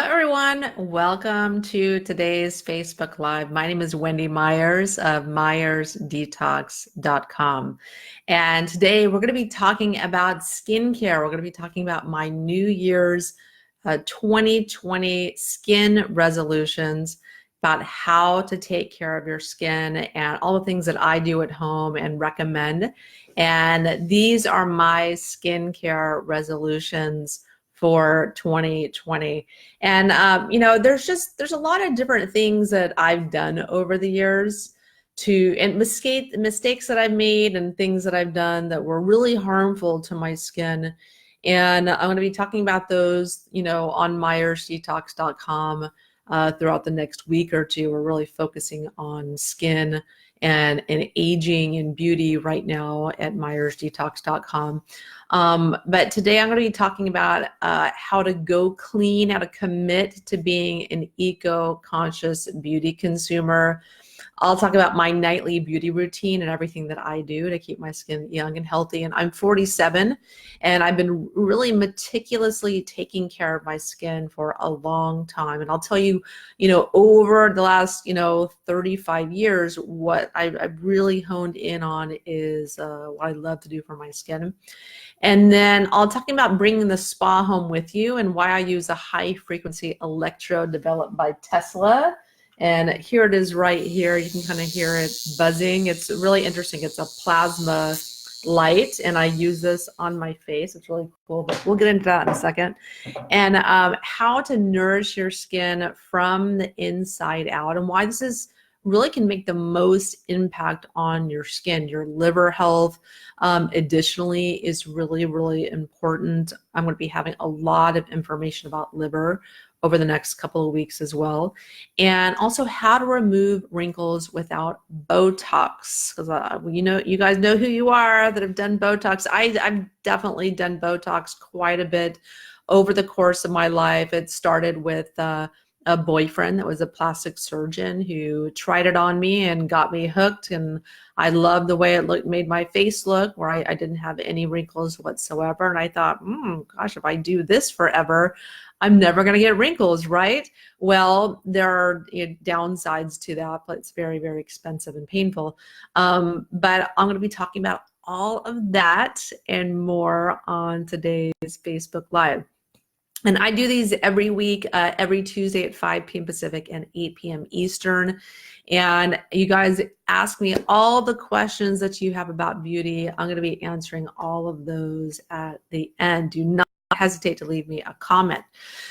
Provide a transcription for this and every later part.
everyone. Welcome to today's Facebook Live. My name is Wendy Myers of MyersDetox.com. And today we're going to be talking about skincare. We're going to be talking about my New Year's 2020 skin resolutions, about how to take care of your skin and all the things that I do at home and recommend. And these are my skincare resolutions for 2020. And there's a lot of different things that I've done over the years and mistakes that I've made and things that I've done that were really harmful to my skin. And I'm going to be talking about those, on MyersDetox.com throughout the next week or two. We're really focusing on skin and aging and beauty right now at MyersDetox.com. But today I'm going to be talking about how to go clean, how to commit to being an eco-conscious beauty consumer. I'll talk about my nightly beauty routine and everything that I do to keep my skin young and healthy. And I'm 47, and I've been really meticulously taking care of my skin for a long time. And I'll tell you, over the last, 35 years, what I've really honed in on is what I love to do for my skin. And then I'll talk about bringing the spa home with you and why I use a high frequency electrode developed by Tesla. And here it is right here. You can kind of hear it buzzing. It's really interesting. It's a plasma light, and I use this on my face. It's really cool, but we'll get into that in a second. And how to nourish your skin from the inside out, and why this is really can make the most impact on your skin. Your liver health, additionally, is really, really important. I'm going to be having a lot of information about liver over the next couple of weeks as well. And also how to remove wrinkles without Botox. Because you guys know who you are that have done Botox. I've definitely done Botox quite a bit over the course of my life. It started with a boyfriend that was a plastic surgeon who tried it on me and got me hooked. And I loved the way it made my face look, where I didn't have any wrinkles whatsoever. And I thought, gosh, if I do this forever, I'm never going to get wrinkles, right? Well, there are downsides to that, but it's very, very expensive and painful. But I'm going to be talking about all of that and more on today's Facebook Live. And I do these every week, every Tuesday at 5 p.m. Pacific and 8 p.m. Eastern. And you guys ask me all the questions that you have about beauty. I'm going to be answering all of those at the end. Do not hesitate to leave me a comment.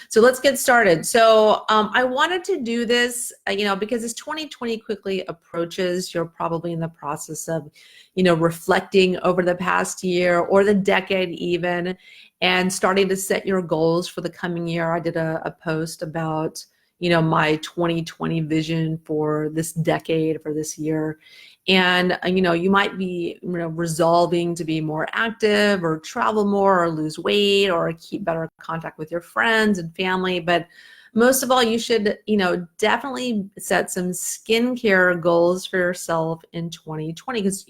So let's get started. So I wanted to do this, because as 2020 quickly approaches, you're probably in the process of, reflecting over the past year or the decade even, and starting to set your goals for the coming year. I did a post about, my 2020 vision for this decade, for this year. And, you might be, resolving to be more active or travel more or lose weight or keep better contact with your friends and family. But most of all, you should, definitely set some skincare goals for yourself in 2020, because,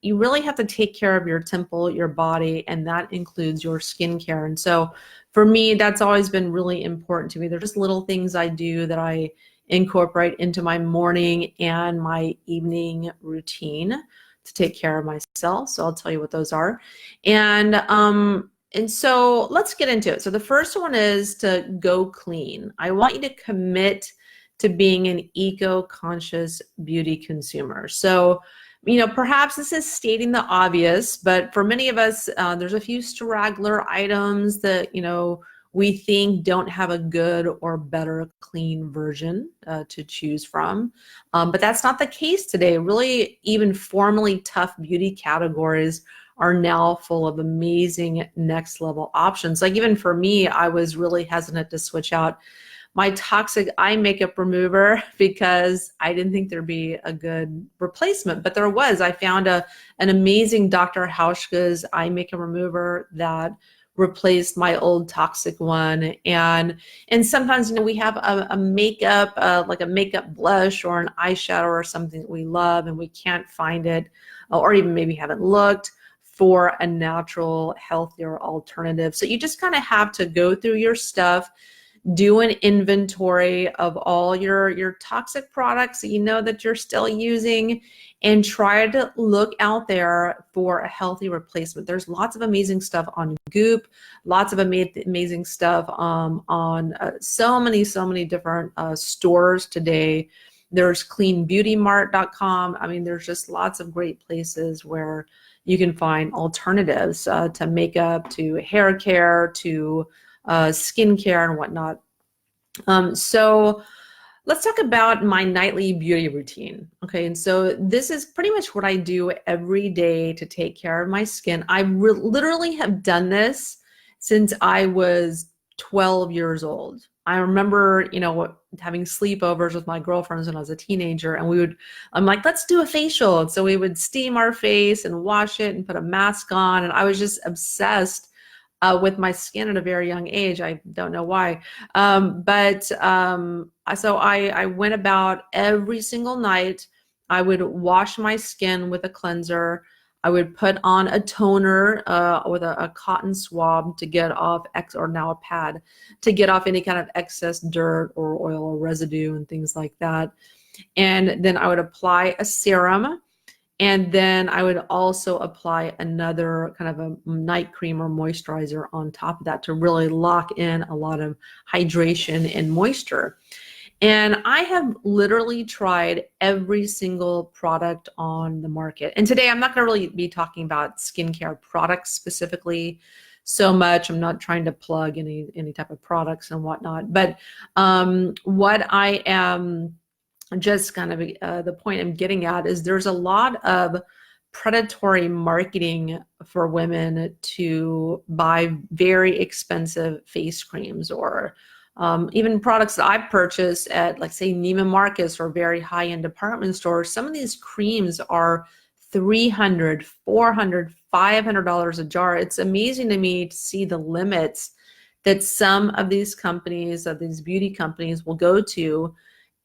you really have to take care of your temple, your body, and that includes your skincare. And so for me, that's always been really important to me. There's just little things I do that I incorporate into my morning and my evening routine to take care of myself. So I'll tell you what those are. And so let's get into it. So the first one is to go clean. I want you to commit to being an eco-conscious beauty consumer. So perhaps this is stating the obvious, but for many of us, there's a few straggler items that, we think don't have a good or better clean version to choose from. But that's not the case today. Really, even formally tough beauty categories are now full of amazing next level options. Like even for me, I was really hesitant to switch out my toxic eye makeup remover because I didn't think there'd be a good replacement, but there was. I found an amazing Dr. Hauschka's eye makeup remover that replaced my old toxic one. And sometimes, we have a makeup, like a makeup blush or an eyeshadow or something that we love and we can't find it, or even maybe haven't looked for a natural, healthier alternative. So you just kind of have to go through your stuff, do an inventory of all your toxic products that you know that you're still using, and try to look out there for a healthy replacement. There's lots of amazing stuff on Goop, lots of amazing stuff on so many different stores today. There's cleanbeautymart.com. I mean, there's just lots of great places where you can find alternatives to makeup, to hair care, to skincare and whatnot. So let's talk about my nightly beauty routine. Okay, and so this is pretty much what I do every day to take care of my skin. I literally have done this since I was 12 years old. I remember, you know, having sleepovers with my girlfriends when I was a teenager, and I'm like, let's do a facial. And so we would steam our face and wash it and put a mask on. And I was just obsessed with my skin at a very young age. I don't know why. So I went about every single night. I would wash my skin with a cleanser. I would put on a toner with a cotton swab to get off, or now a pad, to get off any kind of excess dirt or oil or residue and things like that. And then I would apply a serum. And then I would also apply another kind of a night cream or moisturizer on top of that to really lock in a lot of hydration and moisture. And I have literally tried every single product on the market. And today I'm not going to really be talking about skincare products specifically so much. I'm not trying to plug any type of products and whatnot. But what I am just kind of the point I'm getting at is there's a lot of predatory marketing for women to buy very expensive face creams, or even products that I've purchased at, like, say, Neiman Marcus or very high-end department stores. Some of these creams are $300, $400, $500 a jar. It's amazing to me to see the limits that some of these companies, of these beauty companies, will go to,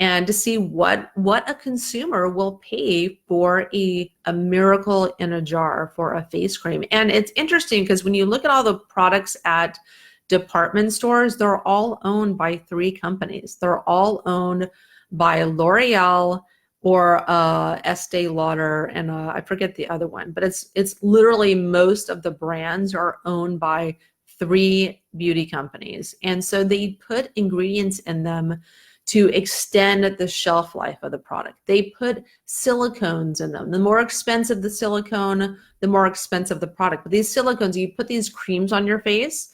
and to see what a consumer will pay for a miracle in a jar for a face cream. And it's interesting because when you look at all the products at department stores, they're all owned by 3 companies. They're all owned by L'Oreal or Estee Lauder, and I forget the other one, but it's literally most of the brands are owned by 3 beauty companies. And so they put ingredients in them to extend the shelf life of the product. They put silicones in them. The more expensive the silicone, the more expensive the product. But these silicones, you put these creams on your face,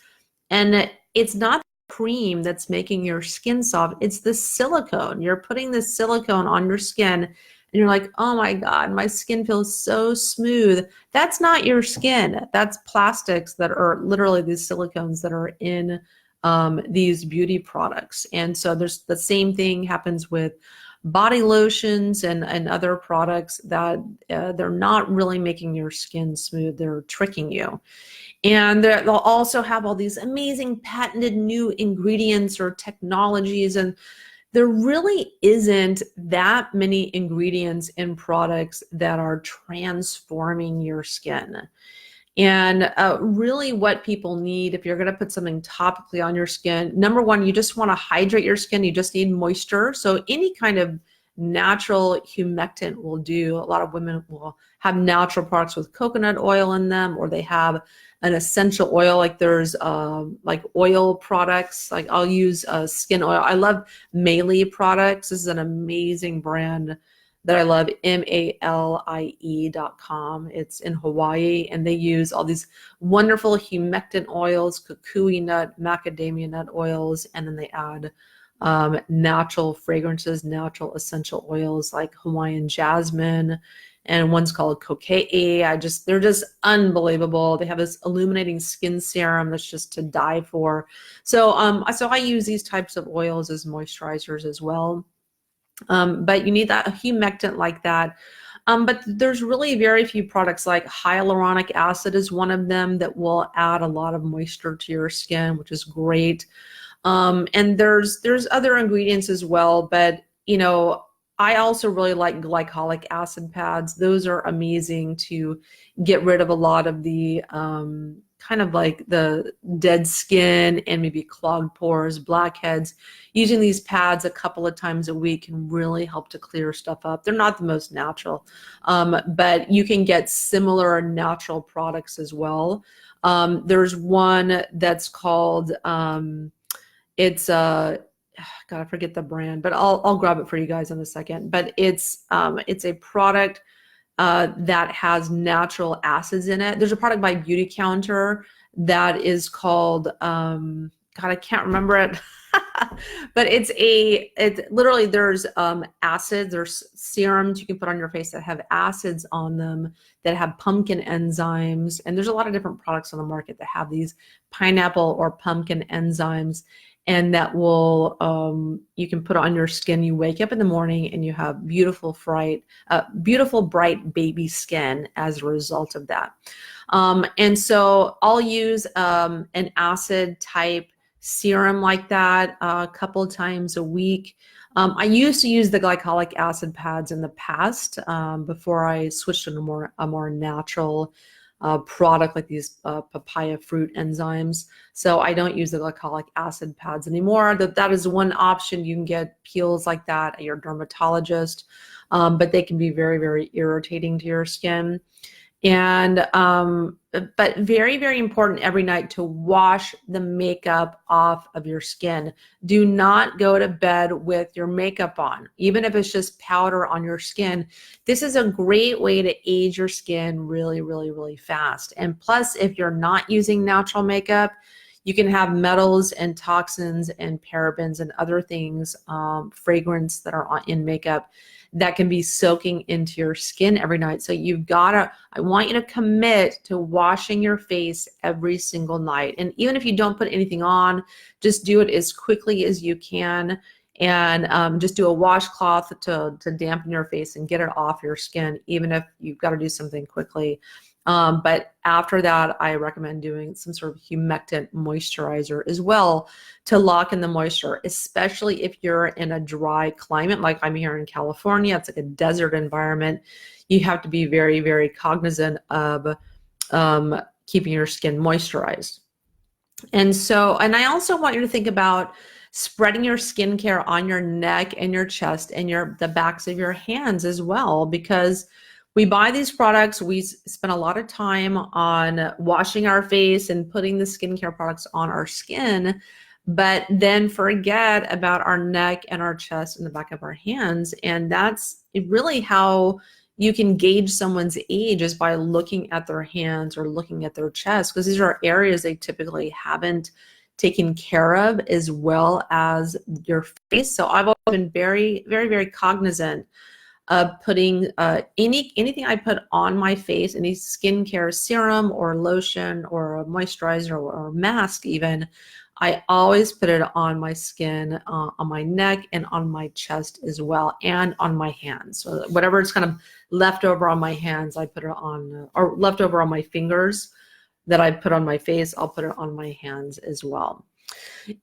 and it's not the cream that's making your skin soft, it's the silicone. You're putting the silicone on your skin, and you're like, oh my God, my skin feels so smooth. That's not your skin. That's plastics that are literally these silicones that are in these beauty products. And so there's the same thing happens with body lotions and other products that they're not really making your skin smooth. They're tricking you. And they'll also have all these amazing patented new ingredients or technologies. And there really isn't that many ingredients in products that are transforming your skin. And really what people need, if you're going to put something topically on your skin, number one, you just want to hydrate your skin. You just need moisture. So any kind of natural humectant will do. A lot of women will have natural products with coconut oil in them, or they have an essential oil. Like there's like oil products. Like I'll use skin oil. I love Malie products. This is an amazing brand that I love, MALIE.com. It's in Hawaii, and they use all these wonderful humectant oils, kukui nut, macadamia nut oils, and then they add natural fragrances, natural essential oils like Hawaiian jasmine, and one's called kokei. They're just unbelievable. They have this illuminating skin serum that's just to die for. So I use these types of oils as moisturizers as well. But you need that humectant like that. But there's really very few products. Like hyaluronic acid is one of them that will add a lot of moisture to your skin, which is great. And there's other ingredients as well, but you know, I also really like glycolic acid pads. Those are amazing to get rid of a lot of the kind kind of like the dead skin and maybe clogged pores, blackheads, using these pads a couple of times a week can really help to clear stuff up. They're not the most natural, but you can get similar natural products as well. There's one that's called, it's God, I forget the brand, but I'll grab it for you guys in a second. But it's a product that has natural acids in it. There's a product by Beauty Counter that is called, God, I can't remember it. But it's literally, there's acids, there's serums you can put on your face that have acids on them, that have pumpkin enzymes. And there's a lot of different products on the market that have these pineapple or pumpkin enzymes. And that will, you can put on your skin. You wake up in the morning and you have beautiful, bright baby skin as a result of that. And so I'll use an acid type serum like that a couple of times a week. I used to use the glycolic acid pads in the past before I switched to a more natural product like these papaya fruit enzymes. So I don't use the glycolic acid pads anymore. That is one option. You can get peels like that at your dermatologist, but they can be very, very irritating to your skin. And but very, very important every night to wash the makeup off of your skin. Do not go to bed with your makeup on, even if it's just powder on your skin. This is a great way to age your skin really, really, really fast. And plus, if you're not using natural makeup, you can have metals and toxins and parabens and other things, fragrance that are in makeup that can be soaking into your skin every night. So I want you to commit to washing your face every single night. And even if you don't put anything on, just do it as quickly as you can. And just do a washcloth to dampen your face and get it off your skin, even if you've got to do something quickly. But after that, I recommend doing some sort of humectant moisturizer as well to lock in the moisture, especially if you're in a dry climate like I'm here in California. It's like a desert environment. You have to be very, very cognizant of keeping your skin moisturized. And I also want you to think about spreading your skincare on your neck and your chest and the backs of your hands as well, because we buy these products, we spend a lot of time on washing our face and putting the skincare products on our skin, but then forget about our neck and our chest and the back of our hands. And that's really how you can gauge someone's age, is by looking at their hands or looking at their chest, because these are areas they typically haven't taken care of as well as your face. So I've always been very, very, very cognizant of putting anything I put on my face, any skincare serum or lotion or a moisturizer or mask even, I always put it on my skin, on my neck and on my chest as well, and on my hands. So whatever is kind of left over on my hands, I put it on, or left over on my fingers that I put on my face, I'll put it on my hands as well.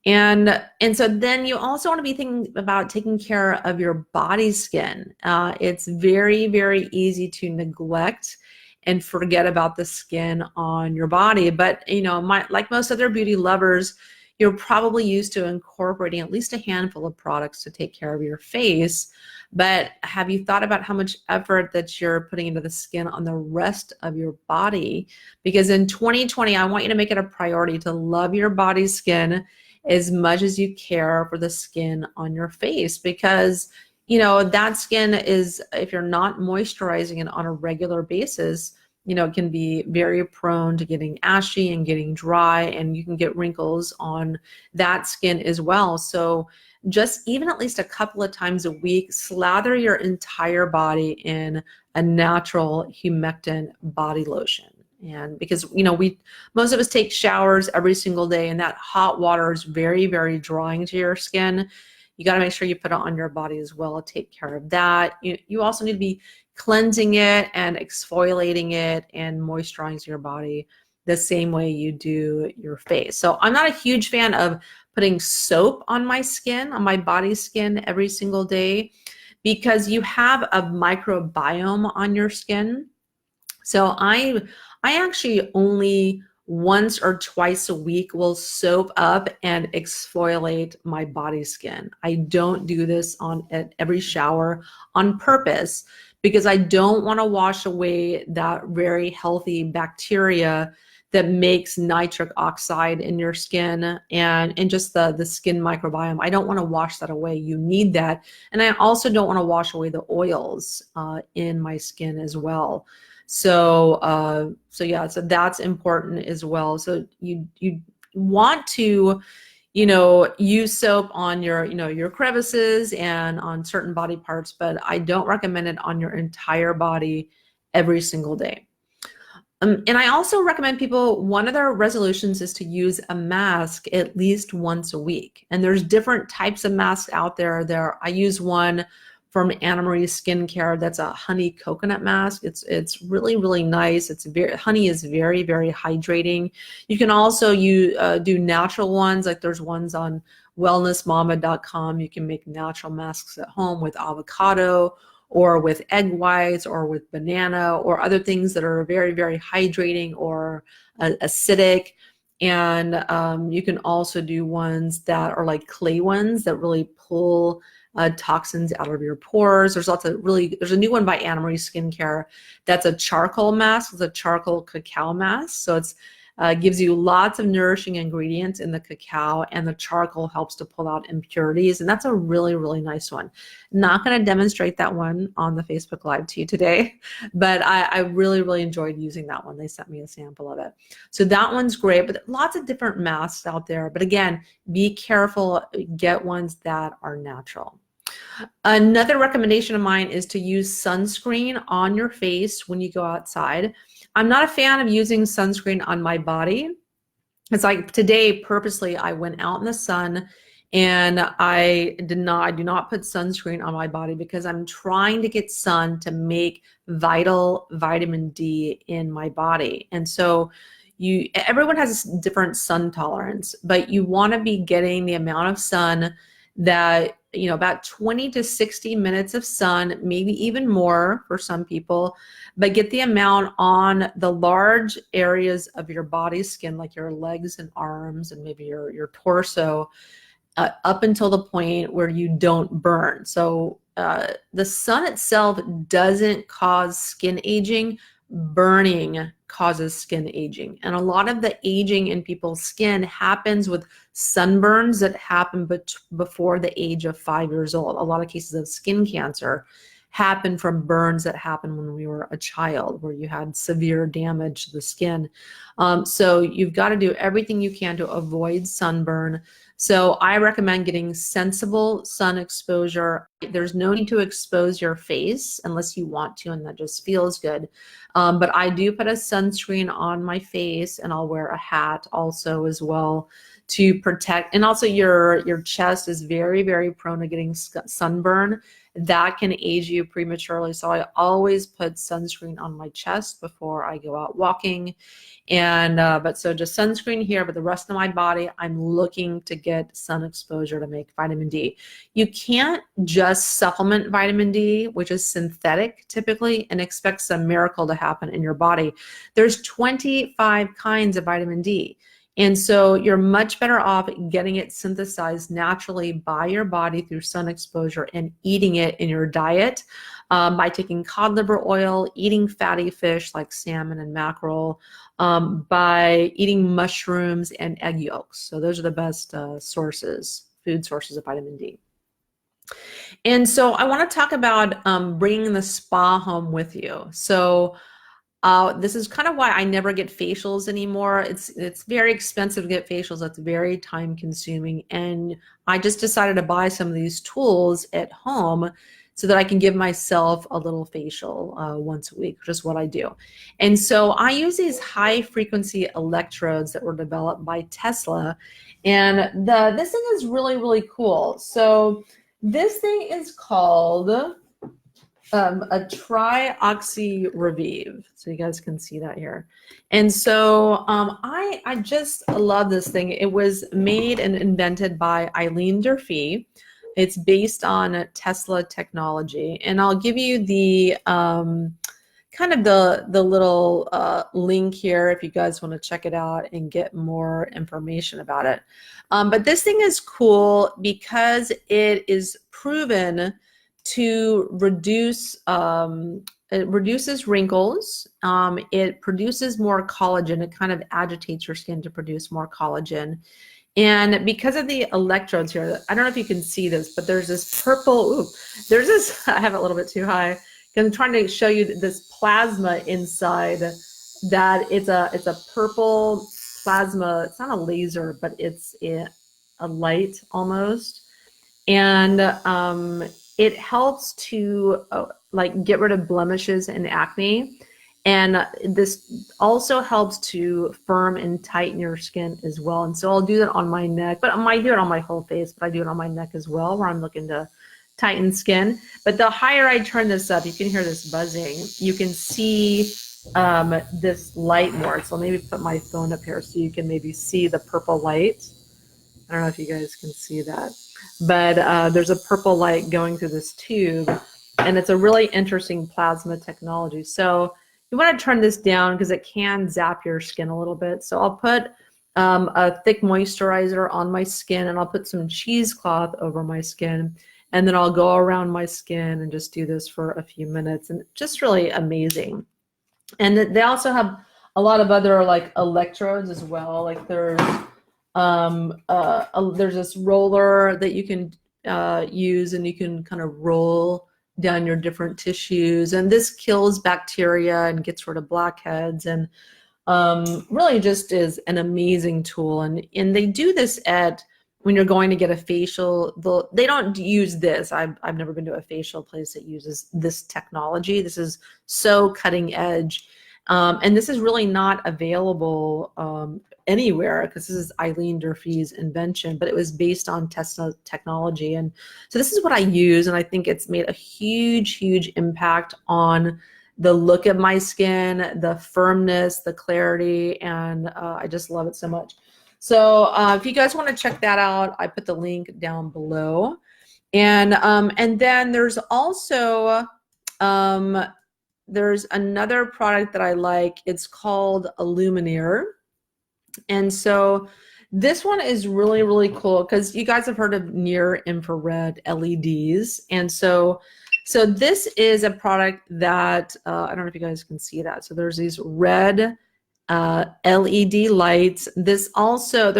And so then you also want to be thinking about taking care of your body skin. It's very, very easy to neglect and forget about the skin on your body. But, like most other beauty lovers, you're probably used to incorporating at least a handful of products to take care of your face. But have you thought about how much effort that you're putting into the skin on the rest of your body? Because in 2020, I want you to make it a priority to love your body skin as much as you care for the skin on your face, because that skin is, if you're not moisturizing it on a regular basis, it can be very prone to getting ashy and getting dry, and you can get wrinkles on that skin as well. So just even at least a couple of times a week, slather your entire body in a natural humectant body lotion. And because, most of us take showers every single day, and that hot water is very, very drying to your skin. You got to make sure you put it on your body as well to take care of that. You also need to be cleansing it and exfoliating it and moisturizing your body the same way you do your face. So I'm not a huge fan of putting soap on my skin, on my body skin every single day, because you have a microbiome on your skin. So I actually only once or twice a week will soap up and exfoliate my body skin. I don't do this at every shower on purpose because I don't want to wash away that very healthy bacteria that makes nitric oxide in your skin and just the skin microbiome. I don't want to wash that away. You need that. And I also don't want to wash away the oils in my skin as well. So yeah, so that's important as well. So you want to, use soap on your, your crevices and on certain body parts, but I don't recommend it on your entire body every single day. And I also recommend people, one of their resolutions is to use a mask at least once a week. And there's different types of masks out there. I use one from Anna Marie Skincare that's a honey coconut mask. It's really, really nice. Honey is very, very hydrating. You can also do natural ones, like there's ones on wellnessmama.com. You can make natural masks at home with avocado or with egg whites or with banana or other things that are very, very hydrating or acidic. And you can also do ones that are like clay ones that really pull toxins out of your pores. There's a new one by Anna Marie Skincare that's a charcoal mask. It's a charcoal cacao mask. So it's gives you lots of nourishing ingredients in the cacao, and the charcoal helps to pull out impurities. And that's a really, really nice one. Not going to demonstrate that one on the Facebook Live to you today, but I really, really enjoyed using that one. They sent me a sample of it. So that one's great, but lots of different masks out there. But again, be careful, get ones that are natural. Another recommendation of mine is to use sunscreen on your face when you go outside. I'm not a fan of using sunscreen on my body. It's like today, purposely, I went out in the sun and I do not put sunscreen on my body because I'm trying to get sun to make vital vitamin D in my body. And so everyone has a different sun tolerance, but you want to be getting the amount of sun that, about 20 to 60 minutes of sun, maybe even more for some people, but get the amount on the large areas of your body skin, like your legs and arms and maybe your torso, up until the point where you don't burn. So the sun itself doesn't cause skin aging. Burning causes skin aging. And a lot of the aging in people's skin happens with sunburns that happen before the age of 5 years old. A lot of cases of skin cancer happen from burns that happened when we were a child, where you had severe damage to the skin. So you've got to do everything you can to avoid sunburn. So I recommend getting sensible sun exposure. There's no need to expose your face unless you want to, and that just feels good. But I do put a sunscreen on my face, and I'll wear a hat also as well to protect. And also your chest is very, very prone to getting sunburn. That can age you prematurely. So I always put sunscreen on my chest before I go out walking. And but so just sunscreen here, but the rest of my body, I'm looking to get sun exposure to make vitamin D. You can't just supplement vitamin D, which is synthetic typically, and expect some miracle to happen in your body. There's 25 kinds of vitamin D. And so you're much better off getting it synthesized naturally by your body through sun exposure and eating it in your diet by taking cod liver oil, eating fatty fish like salmon and mackerel, by eating mushrooms and egg yolks. So those are the best food sources of vitamin D. And so I want to talk about bringing the spa home with you. So this is kind of why I never get facials anymore. It's very expensive to get facials. It's very time consuming. And I just decided to buy some of these tools at home so that I can give myself a little facial once a week, which is what I do. And so I use these high frequency electrodes that were developed by Tesla. And this thing is really, really cool. So this thing is called a Tri-oxy REVIVE. So you guys can see that here. And so I just love this thing. It was made and invented by Eileen Durfee. It's based on Tesla technology. And I'll give you the kind of the little link here if you guys want to check it out and get more information about it. But this thing is cool because it is proven to reduce, it reduces wrinkles. It produces more collagen. It kind of agitates your skin to produce more collagen. And because of the electrodes here, I don't know if you can see this, but there's this purple, ooh, there's this, I have it a little bit too high. I'm trying to show you this plasma inside that it's a purple plasma. It's not a laser, but it's a light almost. And it helps to like get rid of blemishes and acne. And this also helps to firm and tighten your skin as well. And so I'll do that on my neck, but I might do it on my whole face, but I do it on my neck as well, where I'm looking to tighten skin. But the higher I turn this up, you can hear this buzzing. You can see this light more. So maybe put my phone up here so you can maybe see the purple light. I don't know if you guys can see that, but there's a purple light going through this tube, and it's a really interesting plasma technology. So you want to turn this down because it can zap your skin a little bit. So I'll put a thick moisturizer on my skin, and I'll put some cheesecloth over my skin, and then I'll go around my skin and just do this for a few minutes, and just really amazing. And they also have a lot of other like electrodes as well. Like there's this roller that you can use, and you can kind of roll down your different tissues, and this kills bacteria and gets rid of blackheads, and really just is an amazing tool. And they do this at when you're going to get a facial. They don't use this. I've never been to a facial place that uses this technology. This is so cutting edge, and this is really not available anywhere, because this is Eileen Durfee's invention, but it was based on Tesla technology. And so this is what I use, and I think it's made a huge impact on the look of my skin, the firmness, the clarity, and I just love it so much. So if you guys want to check that out, I put the link down below. And then there's also there's another product that I like. It's called a LumiNIR. And so this one is really cool because you guys have heard of near infrared LEDs. And so this is a product that I don't know if you guys can see that. So there's these red LED lights. This also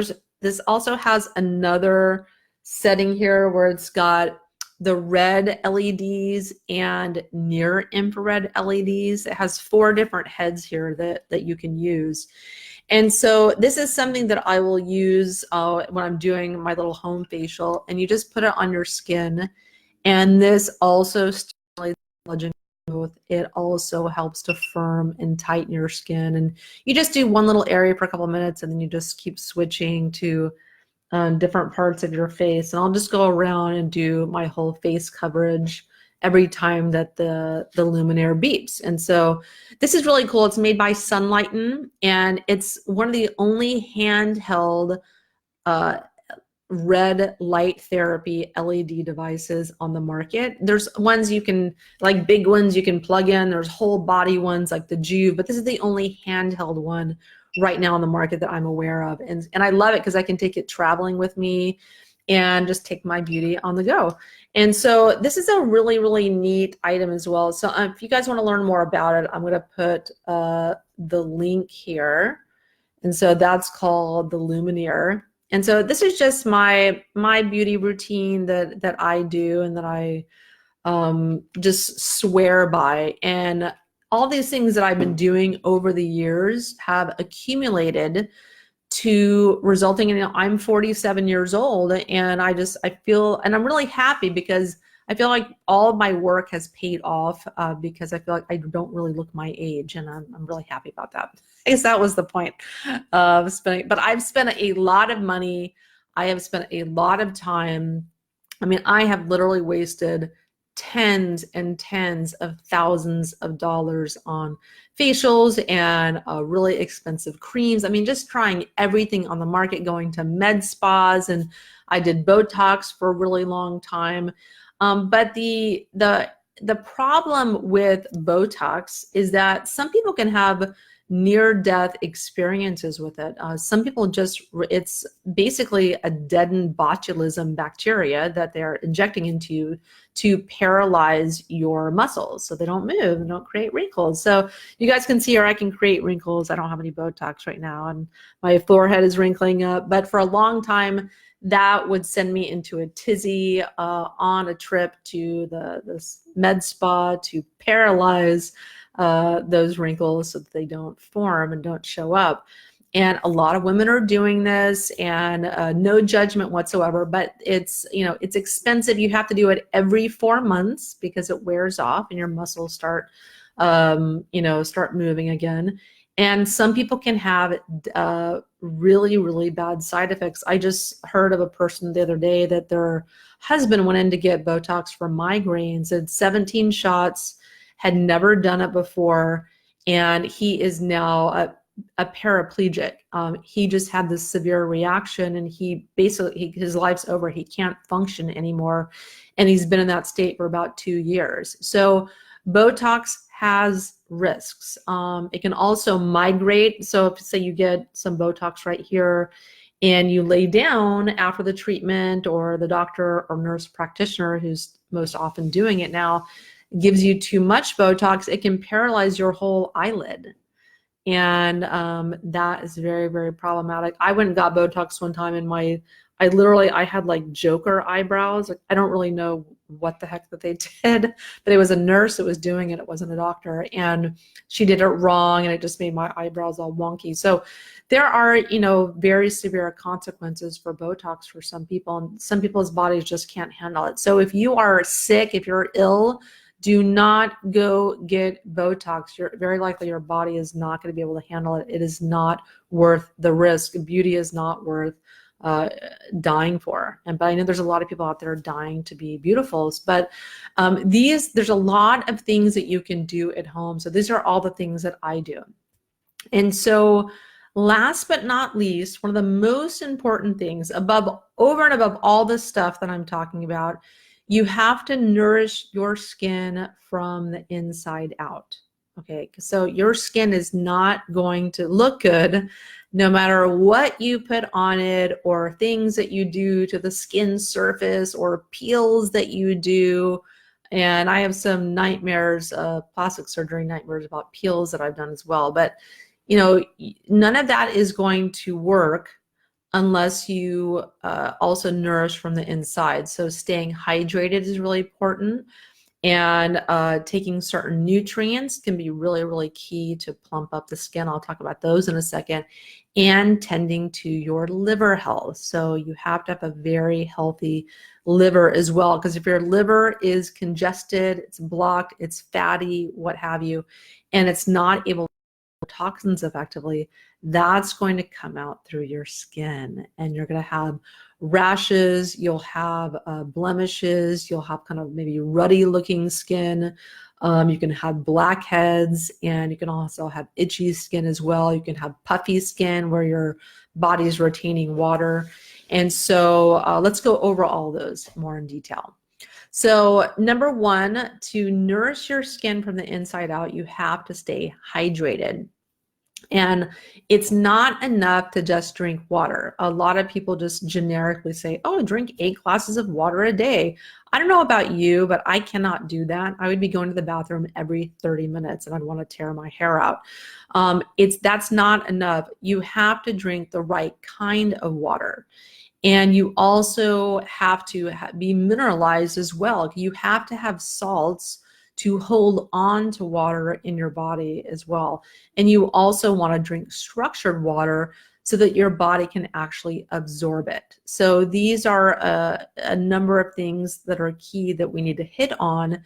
has another setting here where it's got the red LEDs and near infrared LEDs. It has 4 different heads here that you can use. And so this is something that I will use when I'm doing my little home facial, and you just put it on your skin. And this also stimulates collagen growth. It also helps to firm and tighten your skin. And you just do one little area for a couple of minutes, and then you just keep switching to different parts of your face. And I'll just go around and do my whole face coverage every time that the LumiNIR beeps. And so this is really cool. It's made by Sunlighten, and it's one of the only handheld red light therapy LED devices on the market. There's ones you can, like big ones you can plug in. There's whole body ones like the Juve, but this is the only handheld one right now on the market that I'm aware of. And I love it because I can take it traveling with me and just take my beauty on the go. And so this is a really neat item as well. So if you guys want to learn more about it, I'm going to put the link here. And so that's called the LumiNIR. And so this is just my beauty routine that I do and that I just swear by. And all these things that I've been doing over the years have accumulated to resulting in, I'm 47 years old, and I feel, and I'm really happy because I feel like all of my work has paid off because I feel like I don't really look my age, and I'm really happy about that. I guess that was the point of spending, but I've spent a lot of money. I have spent a lot of time. I mean, I have literally wasted tens and tens of thousands of dollars on facials and really expensive creams. I mean, just trying everything on the market, going to med spas, and I did Botox for a really long time. But the the problem with Botox is that some people can have near-death experiences with it. Some people just, it's basically a deadened botulism bacteria that they're injecting into you to paralyze your muscles so they don't move and don't create wrinkles. So you guys can see here I can create wrinkles. I don't have any Botox right now and my forehead is wrinkling up, but for a long time that would send me into a tizzy on a trip to the med spa to paralyze those wrinkles so that they don't form and don't show up. And a lot of women are doing this, and no judgment whatsoever, but it's, you know, it's expensive. You have to do it every 4 months because it wears off and your muscles start, you know, start moving again. And some people can have really, really bad side effects. I just heard of a person the other day that their husband went in to get Botox for migraines, had 17 shots, had never done it before, and he is now a paraplegic. He just had this severe reaction, and he basically, his life's over. He can't function anymore, and he's been in that state for about 2 years. So Botox has risks. It can also migrate. So if, say, you get some Botox right here and you lay down after the treatment, or the doctor or nurse practitioner who's most often doing it now gives you too much Botox, it can paralyze your whole eyelid. And that is very, very problematic. I went and got Botox one time, and I had like Joker eyebrows. Like, I don't really know what the heck that they did, but it was a nurse that was doing it. It wasn't a doctor, and she did it wrong, and it just made my eyebrows all wonky. So there are, you know, very severe consequences for Botox for some people, and some people's bodies just can't handle it. So if you are sick, if you're ill, do not go get Botox. Very likely your body is not going to be able to handle it. It is not worth the risk. Beauty is not worth dying for. But I know there's a lot of people out there dying to be beautiful. But there's a lot of things that you can do at home. So these are all the things that I do. And so last but not least, one of the most important things over and above all this stuff that I'm talking about, you have to nourish your skin from the inside out. Okay, so your skin is not going to look good no matter what you put on it, or things that you do to the skin surface, or peels that you do. And I have some nightmares, plastic surgery nightmares about peels that I've done as well. But you know, none of that is going to work unless you also nourish from the inside. So staying hydrated is really important, and taking certain nutrients can be really, really key to plump up the skin. I'll talk about those in a second. And tending to your liver health. So you have to have a very healthy liver as well, because if your liver is congested, it's blocked, it's fatty, what have you, and it's not able toxins effectively, that's going to come out through your skin, and you're going to have rashes, you'll have blemishes, you'll have kind of maybe ruddy looking skin, you can have blackheads, and you can also have itchy skin as well. You can have puffy skin where your body is retaining water. And so let's go over all those more in detail. So number one, to nourish your skin from the inside out, you have to stay hydrated. And it's not enough to just drink water. A lot of people just generically say, oh, drink 8 glasses of water a day. I don't know about you, but I cannot do that. I would be going to the bathroom every 30 minutes and I'd want to tear my hair out. That's not enough. You have to drink the right kind of water. And you also have to be mineralized as well. You have to have salts to hold on to water in your body as well. And you also want to drink structured water so that your body can actually absorb it. So these are a number of things that are key that we need to hit on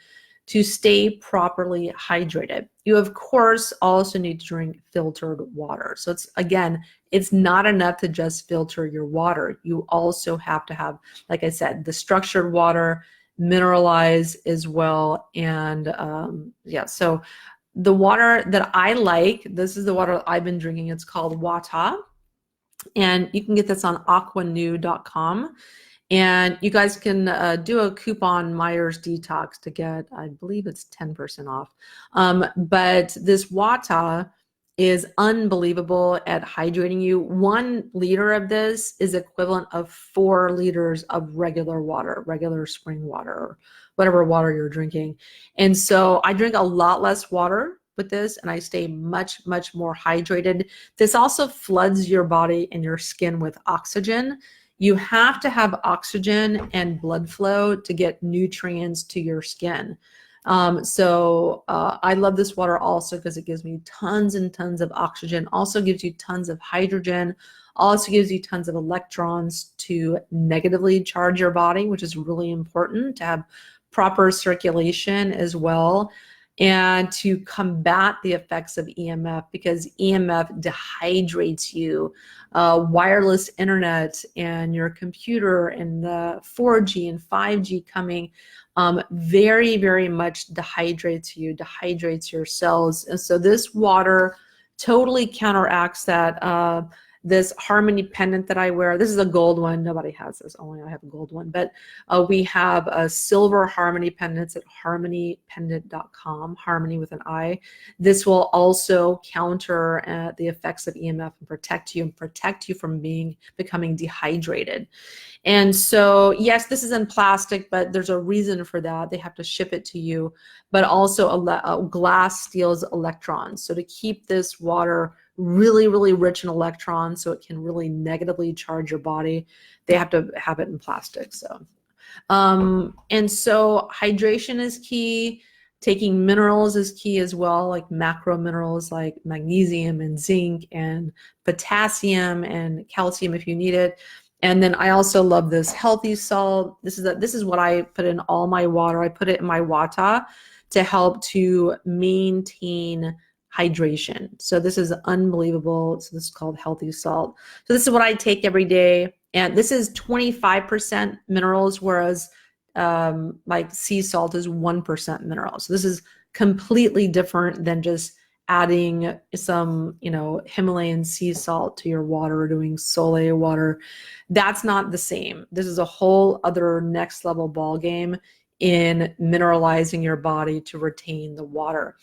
to stay properly hydrated. You, of course, also need to drink filtered water. So it's not enough to just filter your water. You also have to have, like I said, the structured water, mineralize as well. And yeah, so the water that I like, this is the water I've been drinking. It's called Wata. And you can get this on aquanew.com. And you guys can do a coupon Myers Detox to get, I believe it's 10% off. But this Wata is unbelievable at hydrating you. 1 liter of this is equivalent of 4 liters of regular water, regular spring water, or whatever water you're drinking. And so I drink a lot less water with this, and I stay much, much more hydrated. This also floods your body and your skin with oxygen. You have to have oxygen and blood flow to get nutrients to your skin. I love this water also because it gives me tons and tons of oxygen, also gives you tons of hydrogen, also gives you tons of electrons to negatively charge your body, which is really important to have proper circulation as well, and to combat the effects of EMF, because EMF dehydrates you. Wireless internet and your computer and the 4G and 5G coming very, very much dehydrates you, dehydrates your cells. And so this water totally counteracts that. This Harmony pendant that I wear, this is a gold one. Nobody has this, only I have a gold one. But we have a silver Harmony pendants at harmonypendant.com, Harmony with an I. This will also counter the effects of EMF and protect you from becoming dehydrated. And so, yes, this is in plastic, but there's a reason for that. They have to ship it to you. But also glass steals electrons. So to keep this water really, really rich in electrons so it can really negatively charge your body, they have to have it in plastic. So, and so hydration is key. Taking minerals is key as well, like macro minerals like magnesium and zinc and potassium and calcium if you need it. And then I also love this healthy salt. This is what I put in all my water. I put it in my Wata to help to maintain hydration. So this is unbelievable. So this is called healthy salt. So this is what I take every day. And this is 25% minerals, whereas like sea salt is 1% minerals. So this is completely different than just adding some, Himalayan sea salt to your water or doing Soleil water. That's not the same. This is a whole other next level ball game in mineralizing your body to retain the water.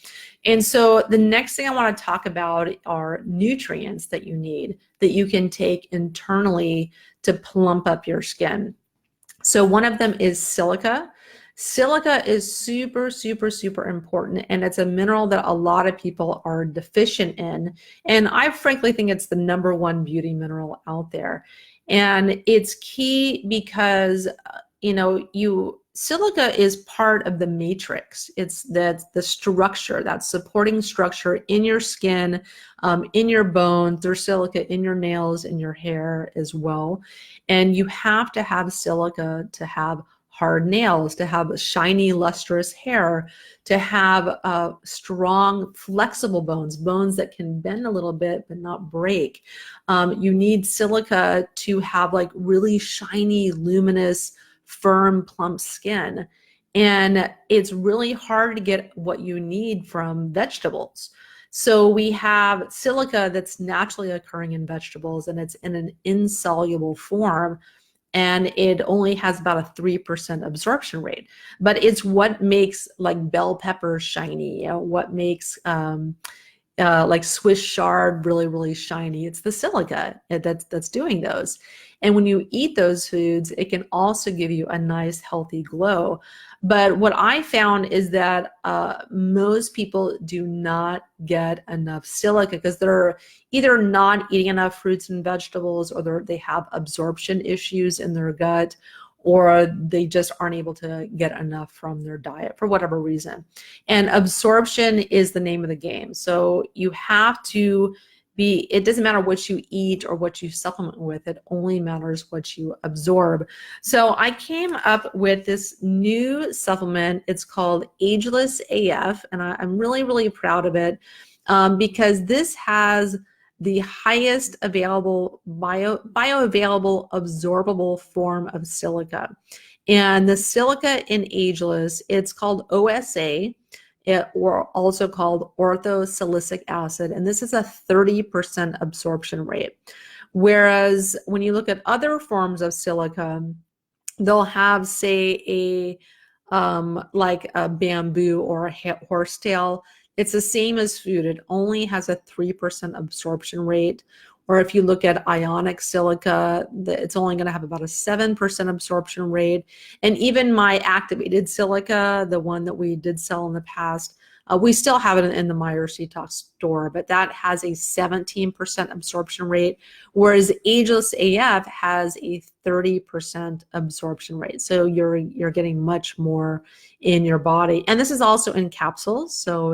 And so the next thing I want to talk about are nutrients that you need that you can take internally to plump up your skin. So one of them is silica. Silica is super, super, super important, and it's a mineral that a lot of people are deficient in. And I frankly think it's the #1 beauty mineral out there. And it's key because, silica is part of the matrix. It's the structure, that supporting structure in your skin, in your bones. There's silica in your nails, in your hair as well. And you have to have silica to have hard nails, to have shiny, lustrous hair, to have strong, flexible bones that can bend a little bit but not break. You need silica to have like really shiny, luminous, firm, plump skin. And it's really hard to get what you need from vegetables. So we have silica that's naturally occurring in vegetables, and it's in an insoluble form, and it only has about a 3% absorption rate. But it's what makes like bell peppers shiny, what makes like Swiss chard really, really shiny. It's the silica that's doing those. And when you eat those foods, it can also give you a nice, healthy glow. But what I found is that most people do not get enough silica because they're either not eating enough fruits and vegetables, or they have absorption issues in their gut, or they just aren't able to get enough from their diet for whatever reason. And absorption is the name of the game. So you have to it doesn't matter what you eat or what you supplement with, it only matters what you absorb. So I came up with this new supplement. It's called Ageless AF, and I'm really, really proud of it because this has the highest available bioavailable absorbable form of silica. And the silica in Ageless, it's called OSA, or also called orthosilicic acid, and this is a 30% absorption rate. Whereas when you look at other forms of silica, they'll have, say, a like a bamboo or a horsetail. It's the same as food. It only has a 3% absorption rate. Or if you look at ionic silica, it's only going to have about a 7% absorption rate. And even my activated silica, the one that we did sell in the past, we still have it in the Myers Detox store, but that has a 17% absorption rate, whereas Ageless AF has a 30% absorption rate. So you're getting much more in your body. And this is also in capsules, so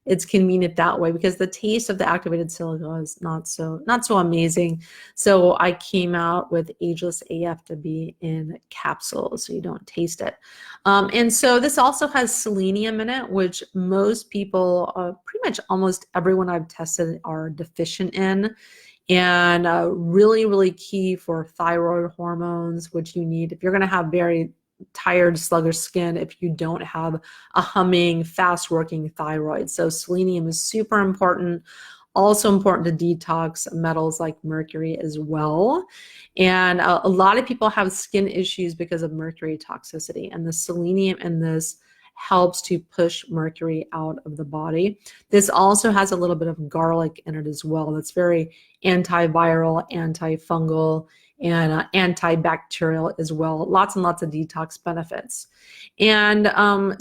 it's convenient that way because the taste of the activated silica is not so amazing. So I came out with Ageless AF to be in capsules, so you don't taste it. And so this also has selenium in it, which most people, pretty much almost everyone I've tested, are deficient in. And really, really key for thyroid hormones, which you need if you're going to have very tired, sluggish skin, if you don't have a humming, fast-working thyroid. So selenium is super important. Also important to detox metals like mercury as well. And a lot of people have skin issues because of mercury toxicity, and the selenium in this helps to push mercury out of the body. This also has a little bit of garlic in it as well. That's very antiviral, antifungal, and antibacterial as well. Lots and lots of detox benefits. And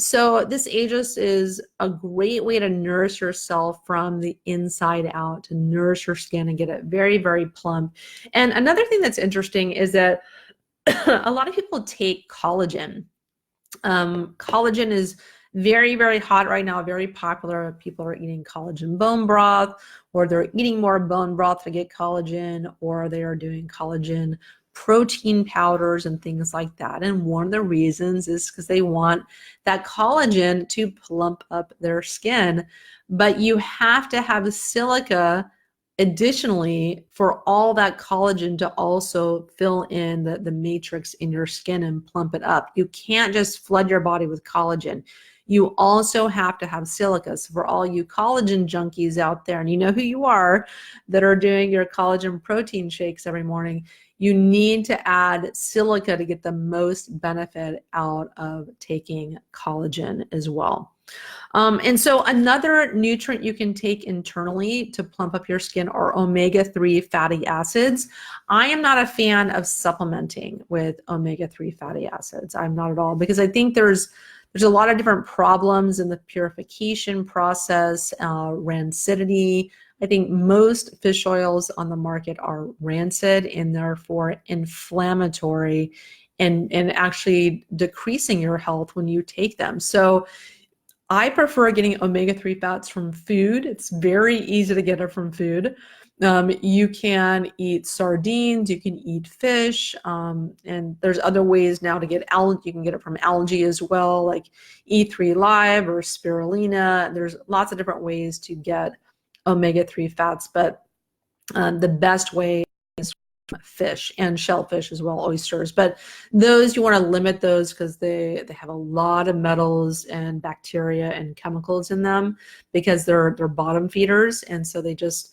so this Ageless is a great way to nourish yourself from the inside out, to nourish your skin and get it very, very plump. And another thing that's interesting is that a lot of people take collagen. Collagen is very, very hot right now, very popular. People are eating collagen bone broth, or they're eating more bone broth to get collagen, or they are doing collagen protein powders and things like that. And one of the reasons is because they want that collagen to plump up their skin. But you have to have silica additionally for all that collagen to also fill in the matrix in your skin and plump it up. You can't just flood your body with collagen. You also have to have silica. So for all you collagen junkies out there, and you know who you are, that are doing your collagen protein shakes every morning, you need to add silica to get the most benefit out of taking collagen as well. And so another nutrient you can take internally to plump up your skin are omega-3 fatty acids. I am not a fan of supplementing with omega-3 fatty acids. I'm not at all, because I think there's a lot of different problems in the purification process, rancidity. I think most fish oils on the market are rancid and therefore inflammatory and actually decreasing your health when you take them. So I prefer getting omega-3 fats from food. It's very easy to get it from food. You can eat sardines, you can eat fish, and there's other ways now to get algae. You can get it from algae as well, like E3 Live or spirulina. There's lots of different ways to get omega-3 fats, but the best way is fish and shellfish as well, oysters. But those, you want to limit those because they have a lot of metals and bacteria and chemicals in them, because they're bottom feeders, and so they just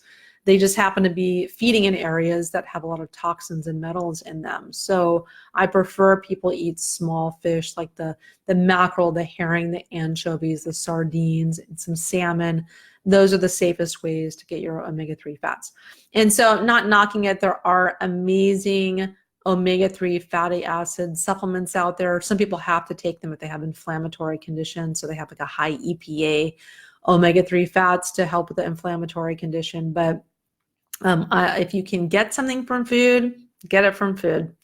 happen to be feeding in areas that have a lot of toxins and metals in them. So I prefer people eat small fish like the mackerel, the herring, the anchovies, the sardines, and some salmon. Those are the safest ways to get your omega-3 fats. And so, not knocking it, there are amazing omega-3 fatty acid supplements out there. Some people have to take them if they have inflammatory conditions, so they have like a high EPA omega-3 fats to help with the inflammatory condition. But if you can get something from food, get it from food.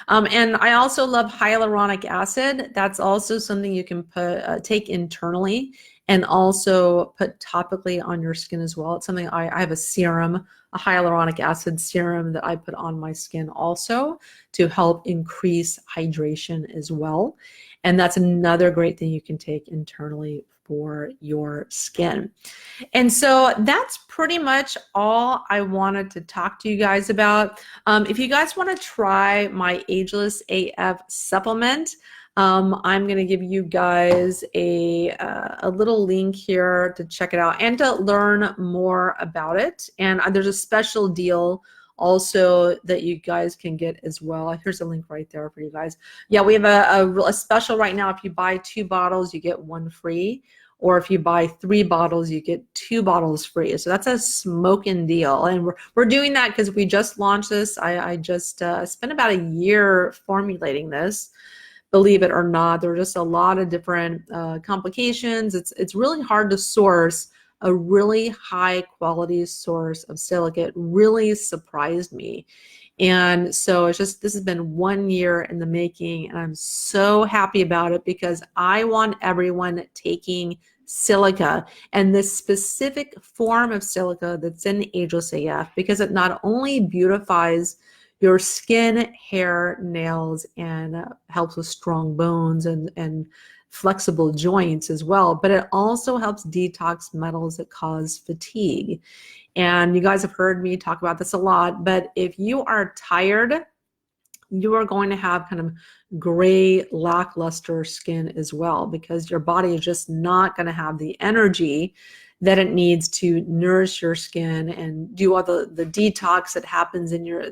And I also love hyaluronic acid. That's also something you can take internally and also put topically on your skin as well. It's something I have a serum, a hyaluronic acid serum that I put on my skin also to help increase hydration as well. And that's another great thing you can take internally for your skin. And so that's pretty much all I wanted to talk to you guys about. If you guys want to try my Ageless AF supplement, I'm going to give you guys a little link here to check it out and to learn more about it. And there's a special deal also that you guys can get as well. Here's a link right there for you guys. Yeah, we have a special right now. If you buy 2 bottles, you get 1 free. Or if you buy 3 bottles, you get 2 bottles free. So that's a smoking deal. And we're doing that because we just launched this. I just spent about a year formulating this. Believe it or not, there are just a lot of different complications. It's really hard to source a really high quality source of silica. It really surprised me. And so it's just, this has been 1 year in the making, and I'm so happy about it because I want everyone taking silica and this specific form of silica that's in Ageless AF, because it not only beautifies your skin, hair, nails, and helps with strong bones and flexible joints as well, but it also helps detox metals that cause fatigue. And you guys have heard me talk about this a lot, but if you are tired, you are going to have kind of gray, lackluster skin as well, because your body is just not going to have the energy that it needs to nourish your skin and do all the detox that happens in your,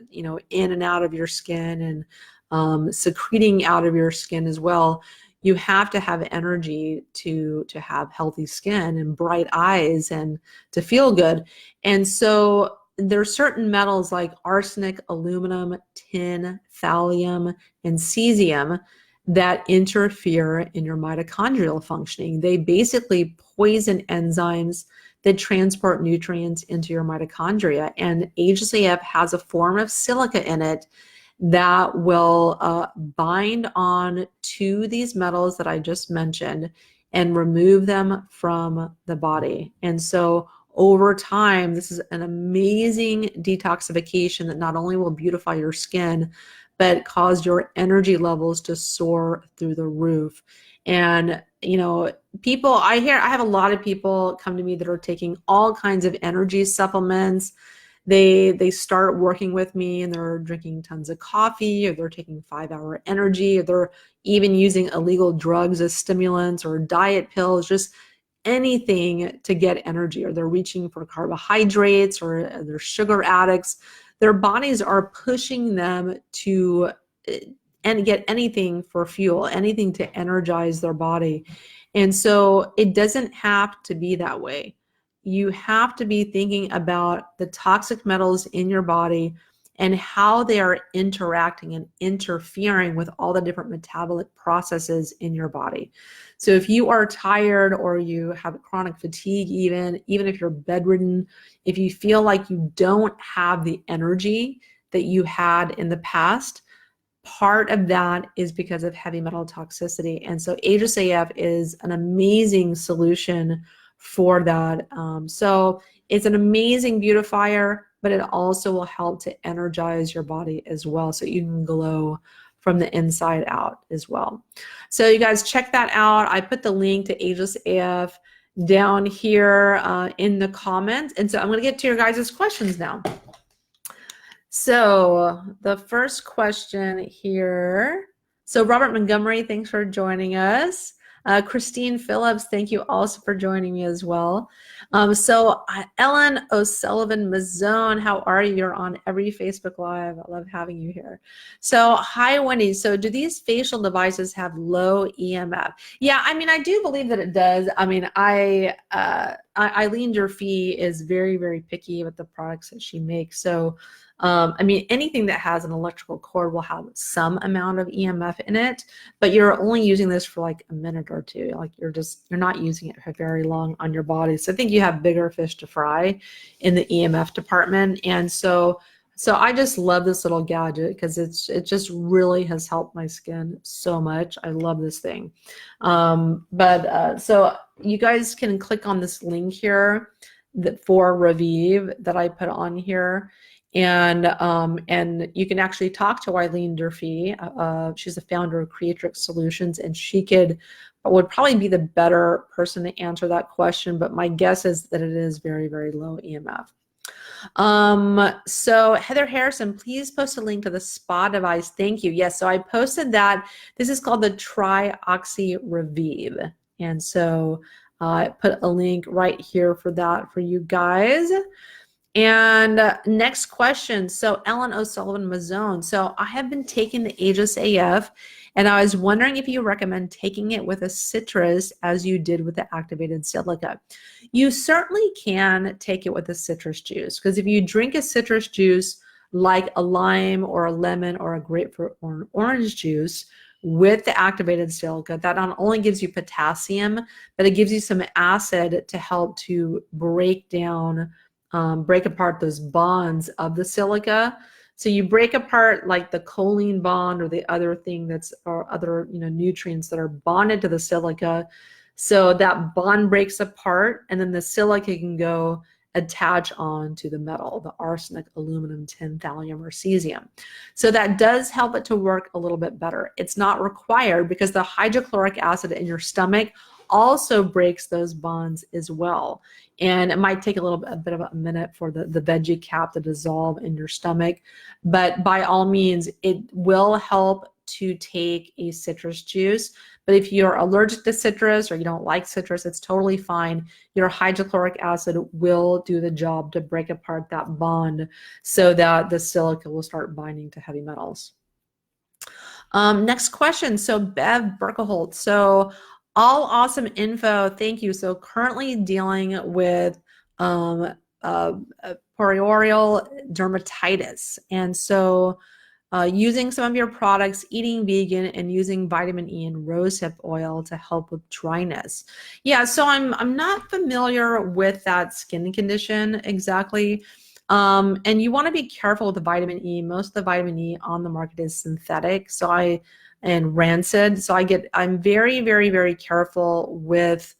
in and out of your skin, and secreting out of your skin as well. You have to have energy to have healthy skin and bright eyes and to feel good. And so there's certain metals like arsenic, aluminum, tin, thallium, and cesium that interfere in your mitochondrial functioning. They basically poison enzymes that transport nutrients into your mitochondria. And Ageless AF has a form of silica in it that will bind on to these metals that I just mentioned and remove them from the body. And so over time, this is an amazing detoxification that not only will beautify your skin, but cause your energy levels to soar through the roof. And, people, I have a lot of people come to me that are taking all kinds of energy supplements. They start working with me and they're drinking tons of coffee, or they're taking 5-hour energy, or they're even using illegal drugs as stimulants or diet pills, just anything to get energy, or they're reaching for carbohydrates, or they're sugar addicts. Their bodies are pushing them to and get anything for fuel, anything to energize their body. And so it doesn't have to be that way. You have to be thinking about the toxic metals in your body and how they are interacting and interfering with all the different metabolic processes in your body. So if you are tired, or you have chronic fatigue, even if you're bedridden, if you feel like you don't have the energy that you had in the past, part of that is because of heavy metal toxicity. And so Ageless AF is an amazing solution for that. So it's an amazing beautifier, but it also will help to energize your body as well, so you can glow from the inside out as well. So you guys check that out. I put the link to Ageless AF down here in the comments. And so I'm going to get to your guys' questions now. So the first question here. So Robert Montgomery, thanks for joining us. Christine Phillips, thank you also for joining me as well. So Ellen O'Sullivan Mazzone, how are you? You're on every Facebook Live. I love having you here. So hi, Wendy. So do these facial devices have low EMF? Yeah, I mean, I do believe that it does. I mean, Eileen Durfee is very, very picky with the products that she makes. So I mean, anything that has an electrical cord will have some amount of EMF in it, but you're only using this for like a minute or two. Like you're not using it for very long on your body. So I think you have bigger fish to fry in the EMF department. And so I just love this little gadget because it just really has helped my skin so much. I love this thing. So you guys can click on this link here for Revive that I put on here. And you can actually talk to Eileen Durfee. She's the founder of Creatrix Solutions, and she would probably be the better person to answer that question. But my guess is that it is very, very low EMF. So Heather Harrison, please post a link to the spa device. Thank you. Yes, so I posted that. This is called the Tri-oxy REVIVE. And so I put a link right here for that for you guys. And next question. So Ellen O'Sullivan Mazone. So I have been taking the Ageless AF, and I was wondering if you recommend taking it with a citrus as you did with the activated silica. You certainly can take it with a citrus juice, because if you drink a citrus juice like a lime or a lemon or a grapefruit or an orange juice with the activated silica, that not only gives you potassium, but it gives you some acid to help to break down break apart those bonds of the silica. So you break apart like the choline bond or the other thing that's, or other, nutrients that are bonded to the silica. So that bond breaks apart, and then the silica can go attach on to the metal, the arsenic, aluminum, tin, thallium, or cesium. So that does help it to work a little bit better. It's not required, because the hydrochloric acid in your stomach also breaks those bonds as well. And it might take a bit of a minute for the veggie cap to dissolve in your stomach, but by all means, it will help to take a citrus juice. But if you're allergic to citrus or you don't like citrus, it's totally fine. Your hydrochloric acid will do the job to break apart that bond so that the silica will start binding to heavy metals. Next question. So Bev Berkeholt. So all awesome info. Thank you. So currently dealing with perioral dermatitis. And so using some of your products, eating vegan, and using vitamin E and rosehip oil to help with dryness. Yeah, so I'm not familiar with that skin condition exactly. And you want to be careful with the vitamin E. Most of the vitamin E on the market is synthetic, and rancid. So I'm very, very, very careful with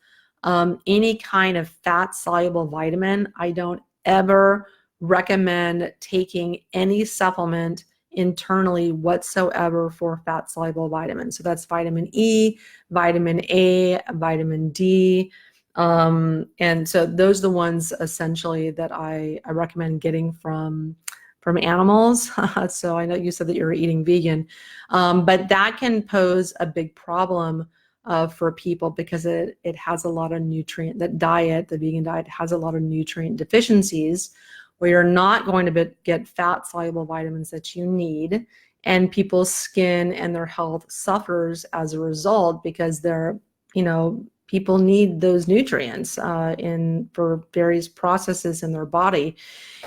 any kind of fat soluble vitamin. I don't ever recommend taking any supplement internally whatsoever for fat soluble vitamins. So that's vitamin E, vitamin A, vitamin D. And so those are the ones essentially that I recommend getting from animals. So I know you said that you're eating vegan, but that can pose a big problem for people, because it has a lot of nutrient, the vegan diet has a lot of nutrient deficiencies, where you're not going to get fat soluble vitamins that you need, and people's skin and their health suffers as a result, because people need those nutrients for various processes in their body.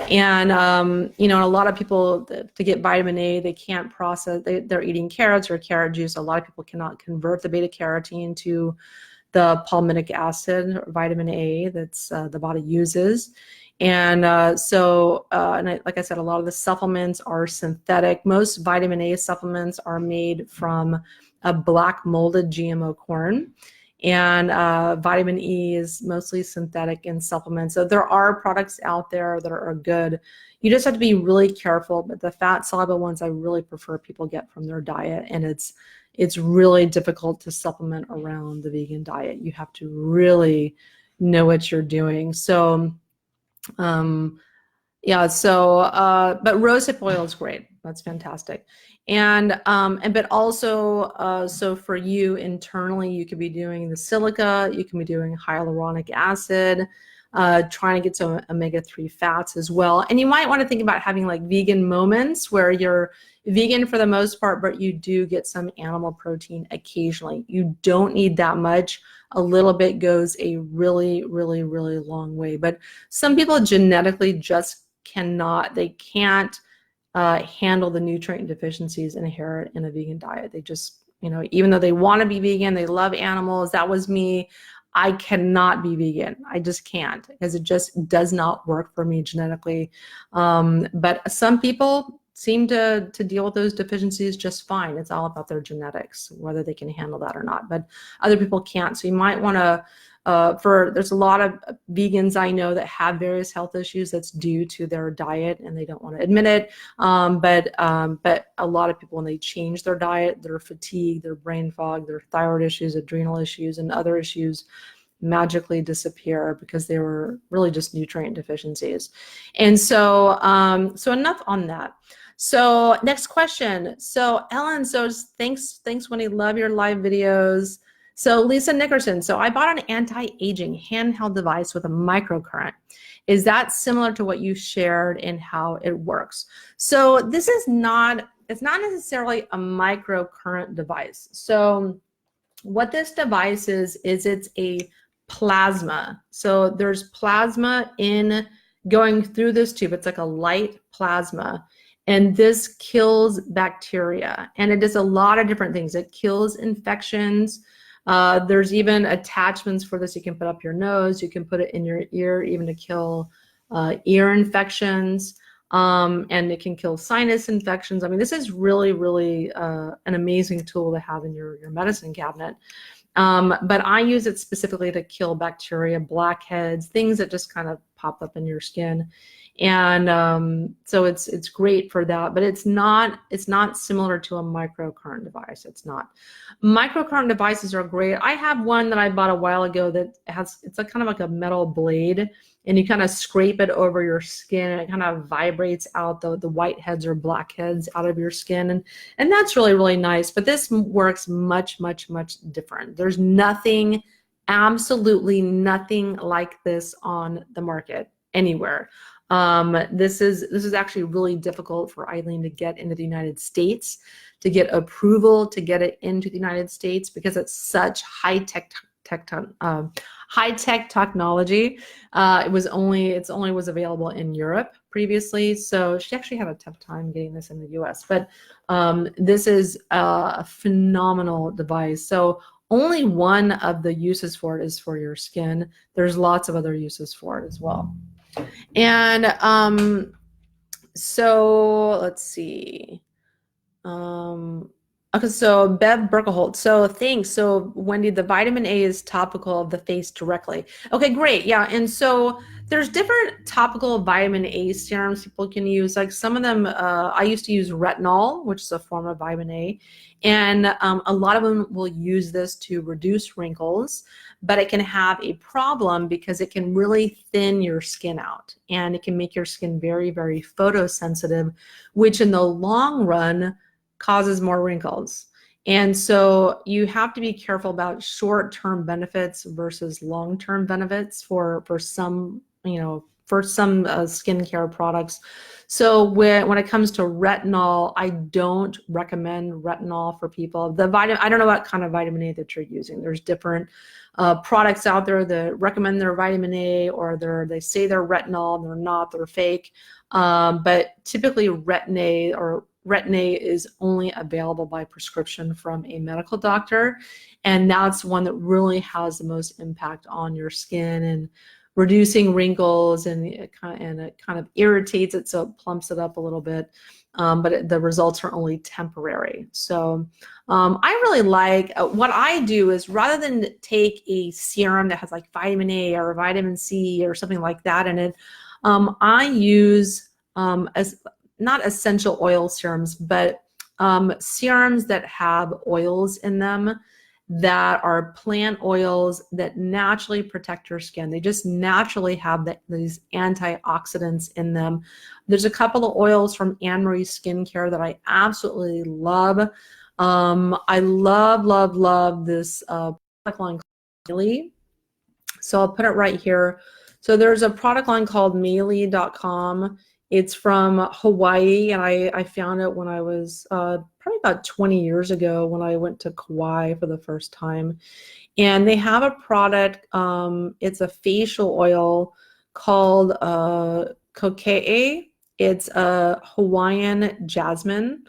And a lot of people, to get vitamin A, they can't process, they're eating carrots or carrot juice. A lot of people cannot convert the beta carotene to the palmitic acid or vitamin A that's the body uses. And like I said, a lot of the supplements are synthetic. Most vitamin A supplements are made from a black molded GMO corn. And vitamin E is mostly synthetic in supplements. So there are products out there that are good. You just have to be really careful. But the fat soluble ones, I really prefer people get from their diet. And it's really difficult to supplement around the vegan diet. You have to really know what you're doing. So yeah, but rosehip oil is great. That's fantastic. But also, so for you internally, you could be doing the silica, you can be doing hyaluronic acid, trying to get some omega-3 fats as well. And you might want to think about having like vegan moments where you're vegan for the most part, but you do get some animal protein occasionally. You don't need that much. A little bit goes a really, really, really long way. But some people genetically just can't handle the nutrient deficiencies inherent in a vegan diet. They just, even though they want to be vegan, they love animals. That was me. I cannot be vegan. I just can't, because it just does not work for me genetically. But some people seem to deal with those deficiencies just fine. It's all about their genetics, whether they can handle that or not. But other people can't. So you might want to, there's a lot of vegans I know that have various health issues that's due to their diet, and they don't want to admit it. But a lot of people, when they change their diet, their fatigue, their brain fog, their thyroid issues, adrenal issues, and other issues magically disappear, because they were really just nutrient deficiencies. And so, so enough on that. So next question. So Ellen, so thanks Winnie, love your live videos. So Lisa Nickerson, so I bought an anti-aging handheld device with a microcurrent. Is that similar to what you shared in how it works? So this is not, it's not necessarily a microcurrent device. So what this device is it's a plasma. So there's plasma in going through this tube. It's like a light plasma. And this kills bacteria. And it does a lot of different things. It kills infections. There's even attachments for this. You can put up your nose. You can put it in your ear, even to kill ear infections. And it can kill sinus infections. I mean, this is really, really an amazing tool to have in your medicine cabinet. But I use it specifically to kill bacteria, blackheads, things that just kind of pop up in your skin. And so it's great for that, but it's not similar to a microcurrent device. It's not. Microcurrent devices are great. I have one that I bought a while ago that it's like kind of like a metal blade, and you kind of scrape it over your skin, and it kind of vibrates out the white heads or black heads out of your skin, and that's really, really nice. But this works much, much, much different. There's nothing, absolutely nothing like this on the market anywhere. This is actually really difficult for Eileen to get into the United States, to get approval to get it into the United States, because it's such high-tech technology. It only was available in Europe previously, so she actually had a tough time getting this in the US. But this is a phenomenal device. So only one of the uses for it is for your skin. There's lots of other uses for it as well. And so let's see. Okay, so Bev Berkelholt. So thanks. So Wendy, the vitamin A is topical of the face directly. Okay, great. Yeah, and so there's different topical vitamin A serums people can use. Like some of them, I used to use retinol, which is a form of vitamin A, and a lot of them will use this to reduce wrinkles, but it can have a problem because it can really thin your skin out, and it can make your skin very, very photosensitive, which in the long run causes more wrinkles. And so you have to be careful about short-term benefits versus long-term benefits for some, for some skincare products. So when it comes to retinol, I don't recommend retinol for people. I don't know what kind of vitamin A that you're using. There's different products out there that recommend their vitamin A, or they say they're retinol and they're not, they're fake. But typically Retin-A is only available by prescription from a medical doctor, and that's one that really has the most impact on your skin and reducing wrinkles, and it kind of irritates it, so it plumps it up a little bit, but the results are only temporary. So I really like, what I do is, rather than take a serum that has like vitamin A or vitamin C or something like that in it, I use not essential oil serums, but serums that have oils in them that are plant oils that naturally protect your skin. They just naturally have these antioxidants in them. There's a couple of oils from Anne Marie Skincare that I absolutely love. I love this product line called Mealy. So I'll put it right here. So there's a product line called Mealy.com. It's from Hawaii, and I found it when I was probably about 20 years ago when I went to Kauai for the first time. And they have a product, it's a facial oil called Kokee. It's a Hawaiian jasmine,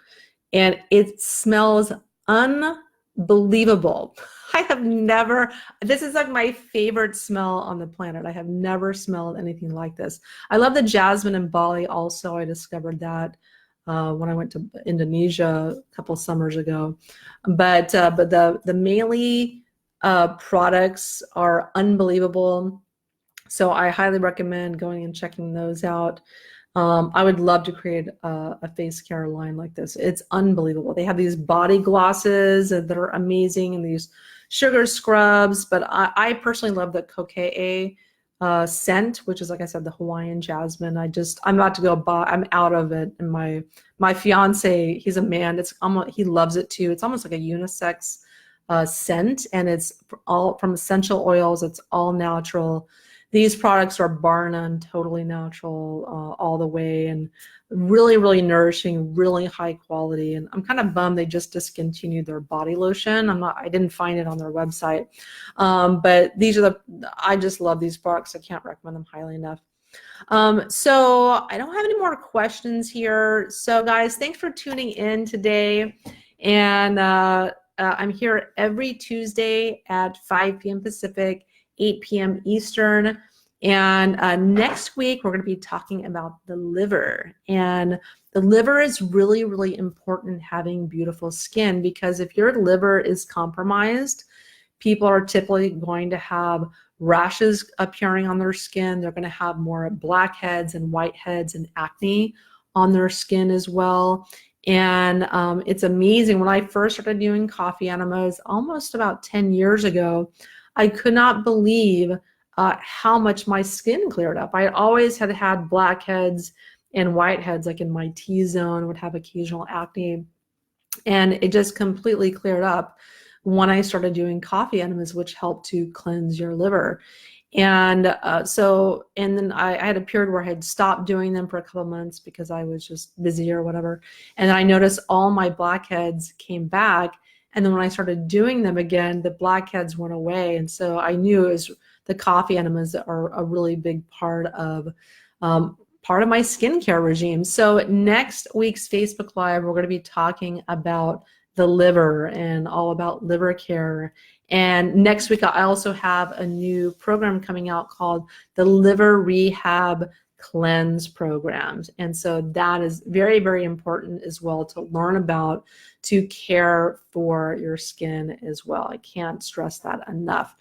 and it smells unbelievable. I have never, this is like my favorite smell on the planet. I have never smelled anything like this. I love the jasmine in Bali also. I discovered that when I went to Indonesia a couple summers ago. But the Mealy products are unbelievable. So I highly recommend going and checking those out. I would love to create a face care line like this. It's unbelievable. They have these body glosses that are amazing, and these sugar scrubs, but I personally love the Kokee scent, which is, like I said, the Hawaiian jasmine. I'm about to go buy, I'm out of it, and my fiance, he's a man, he loves it too. It's almost like a unisex scent, and it's all from essential oils. It's all natural. These products are bar none, totally natural all the way, and really, really nourishing, really high quality. And I'm kind of bummed they just discontinued their body lotion. I didn't find it on their website. But these are I just love these products. I can't recommend them highly enough. So I don't have any more questions here. So guys, thanks for tuning in today. And I'm here every Tuesday at 5 p.m. Pacific, 8 p.m. Eastern. And next week, we're going to be talking about the liver. And the liver is really, really important in having beautiful skin, because if your liver is compromised, people are typically going to have rashes appearing on their skin. They're going to have more blackheads and whiteheads and acne on their skin as well. And it's amazing. When I first started doing coffee enemas almost about 10 years ago, I could not believe how much my skin cleared up. I always had blackheads and whiteheads, like in my T-zone, would have occasional acne. And it just completely cleared up when I started doing coffee enemas, which helped to cleanse your liver. And and then I had a period where I had stopped doing them for a couple of months because I was just busy or whatever. And then I noticed all my blackheads came back. And then when I started doing them again, the blackheads went away. And so I knew it was the coffee enemas are a really big part of my skincare regime. So next week's Facebook Live, we're going to be talking about the liver and all about liver care. And next week, I also have a new program coming out called the Liver Rehab Cleanse Programs. And so that is very, very important as well to learn about, to care for your skin as well. I can't stress that enough.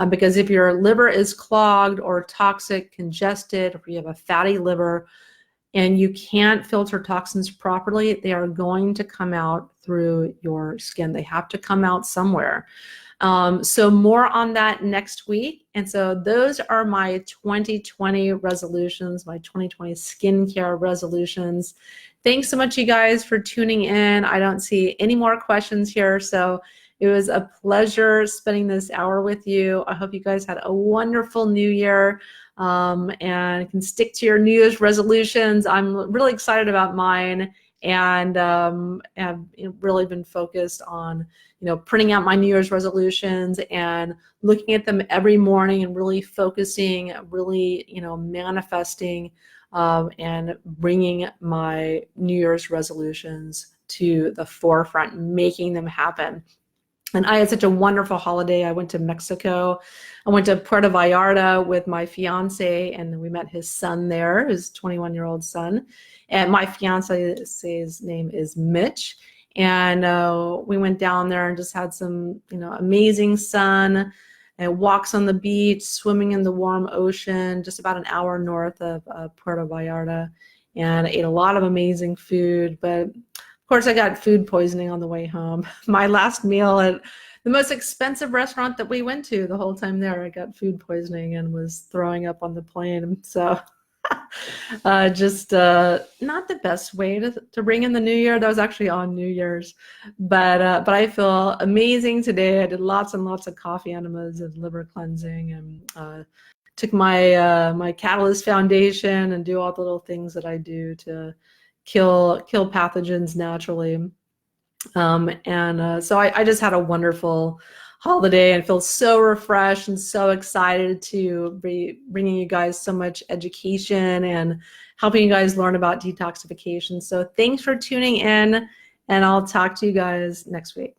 Because if your liver is clogged or toxic, congested, or you have a fatty liver, and you can't filter toxins properly, they are going to come out through your skin. They have to come out somewhere. So more on that next week. And so those are my 2020 resolutions, my 2020 skincare resolutions. Thanks so much, you guys, for tuning in. I don't see any more questions here. So it was a pleasure spending this hour with you. I hope you guys had a wonderful new year and can stick to your New Year's resolutions. I'm really excited about mine, and have really been focused on, printing out my New Year's resolutions and looking at them every morning and really focusing, really, manifesting and bringing my New Year's resolutions to the forefront, making them happen. And I had such a wonderful holiday. I went to Mexico. I went to Puerto Vallarta with my fiance, and we met his son there, his 21-year-old son. And my fiance's name is Mitch. And we went down there and just had some, amazing sun, and walks on the beach, swimming in the warm ocean, just about an hour north of Puerto Vallarta, and ate a lot of amazing food. But of course, I got food poisoning on the way home. My last meal at the most expensive restaurant that we went to the whole time there, I got food poisoning and was throwing up on the plane. So just not the best way to bring in the new year. That was actually on New Year's. But I feel amazing today. I did lots and lots of coffee enemas and liver cleansing, and took my my Catalyst Foundation and do all the little things that I do to kill pathogens naturally. So I just had a wonderful holiday and feel so refreshed and so excited to be bringing you guys so much education and helping you guys learn about detoxification. So thanks for tuning in, and I'll talk to you guys next week.